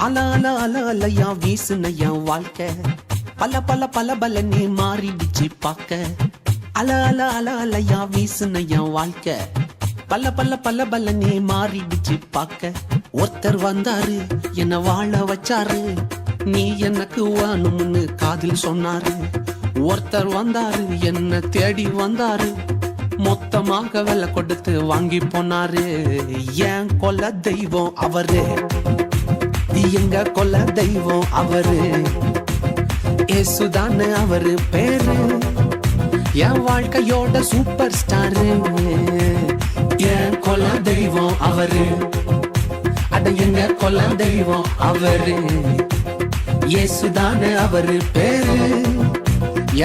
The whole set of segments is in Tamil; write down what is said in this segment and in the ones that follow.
அல அல அல அலையா வீசுன என் வாழ்க்கை பல பல பல பல நீ மாறிடுச்சு பாக்க. அல அல அல அலையா வீசுன என் வாழ்க்கை பல பல பல பல நீ மாறிடுச்சு பாக்க. ஒருத்தர் வந்தாரு என்ன வாழ வச்சாரு, நீ எனக்கு வேணும்னு காதில் சொன்னாரு. ஒருத்தர் வந்தாரு என்ன தேடி வந்தாரு, மொத்தமாக விலை கொடுத்து வாங்கி போனாரு. ஏன் கொல்ல தெய்வம் அவரு, எங்க கொல்ல தெய்வம் அவரு, ஏசுதானே அவரு பேரு, என் வாழ்க்கையோட சூப்பர் ஸ்டாரு. என் கொல்ல தெய்வம் அவரு, அட எங்க கொல்ல தெய்வம் அவரு, ஏசுதானே அவரு பேரு,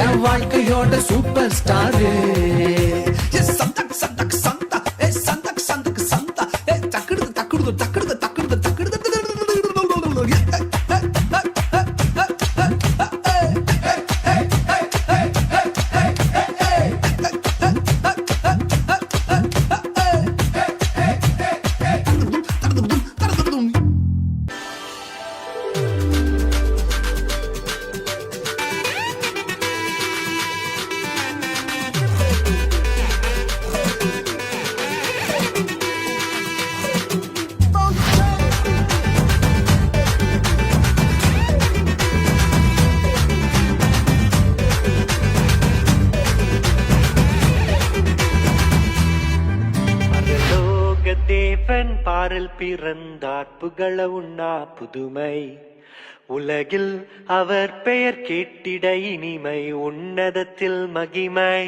என் வாழ்க்கையோட சூப்பர் ஸ்டாரு. சந்தக் சந்தக் சந்தா சந்தக் சந்தக் சந்தா தக்குடுது தக்குடுது தக்குடுது தக்குடுது தக்குடுது. தேவன் பாரில் பிறந்தார் புகழ உண்ணா புதுமை, உலகில் அவர் பெயர் கேட்டிட இனிமை, உன்னதத்தில் மகிமை.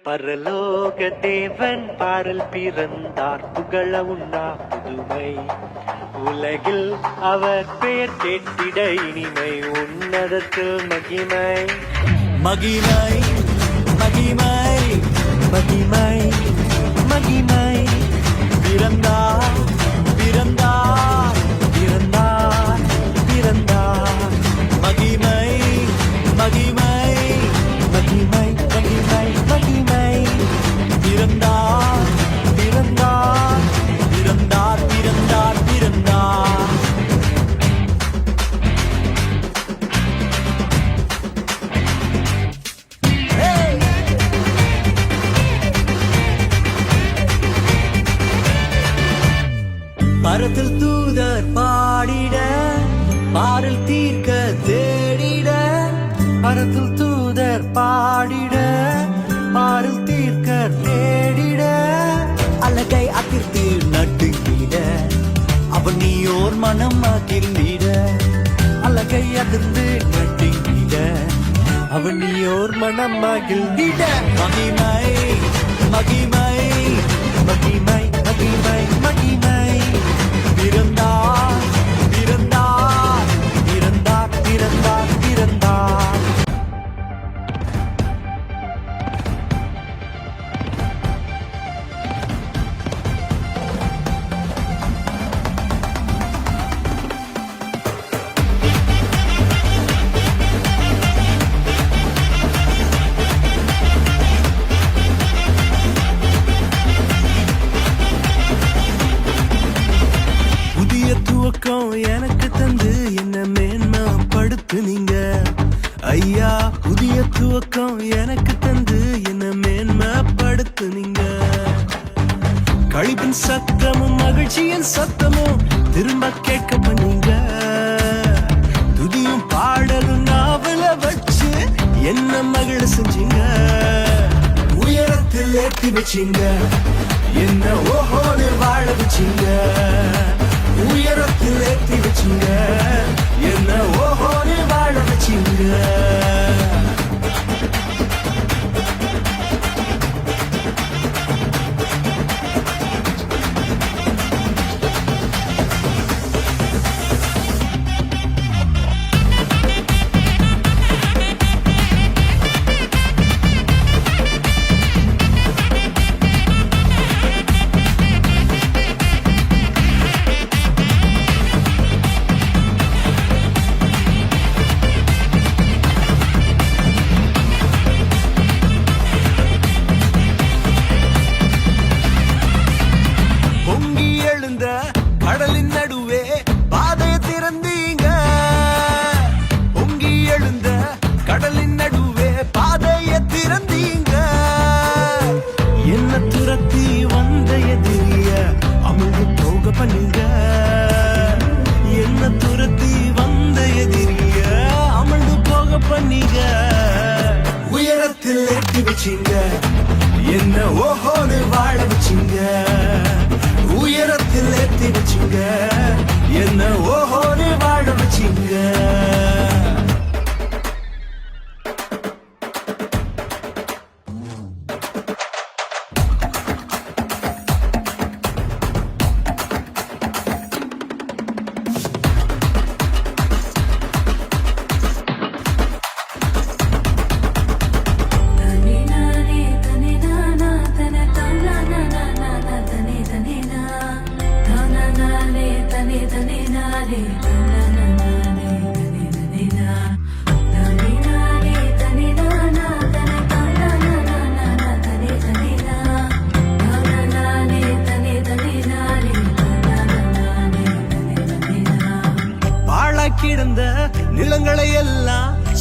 பரலோக தேவன் பாரில் பிறந்தார் புகழ உண்ணா புதுமை, உலகில் அவர் பெயர் கேட்டிட இனிமை, உன்னதத்தில் மகிமை. மகிமை மகிமை மகிமை மகிமை, பிறந்தார் பிறந்தார் பிறந்தார் பிறந்தார். மகிமை மகிமை மகிமை மகிமை மகிமை, பிறந்தார் பிறந்தார் பிறந்தார் பிறந்தார் பிறந்தார். பரத்தில் தூதர் பாடிட, பாரில் தீர்க்க தேடிட, பரத்தில் தூதர் பாடிட, பாரில் தீர்க்க தேடிட, அழகை அதிர்த்து நட்டுங்கிட, அவன் நீயோர் மனம் மகிழ்ந்திட, அழகை அதிர்ந்து நட்டுங்கிட, அவன் நீயோர் மனம் மகிழ்ந்திட. மகிமை மகிமை மகிமை மகிமை மகிமை, பிறந்தார் பிறந்தார் பிறந்தார் பிறந்தார் பிறந்தார். எனக்கு தந்து என்ன மேன்மைப்படுத்துனீங்க ஐயா, புதிய துவக்கம் எனக்கு தந்து என்ன மேன்மைப்படுத்துனீங்க. கழிப்பின் சத்தமும் மகிழ்ச்சியின் சத்தமும் திரும்ப கேட்க பண்ணீங்க, துதியும் பாடலும் நாவல வச்சு என்ன மகிழ செஞ்சீங்க. உயரத்தில் ஏற்றி வச்சீங்க, என்ன ஓஹோன்னு வாழ வச்சீங்க. உயரத்தில் ஏற்றி வச்சிங்க, என்ன ஓஹோன்னு வாழ வச்சிங்க.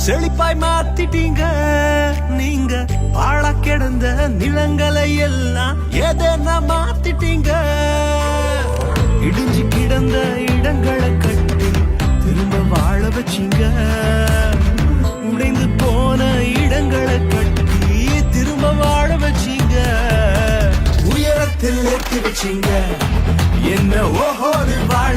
செழிப்பாய் மாத்திட்டீங்க நீங்க பாழ கிடந்த நிலங்களை எல்லாம் எதனா மாத்திட்டீங்க இடிஞ்சு கிடந்த இடங்களை கட்டி திரும்ப வாழ வச்சீங்க உடைந்து போன இடங்களை கட்டி திரும்ப வாழ வச்சீங்க உயரத்தில் எத்தி வச்சீங்க என்ன ஓஹோடு வாழ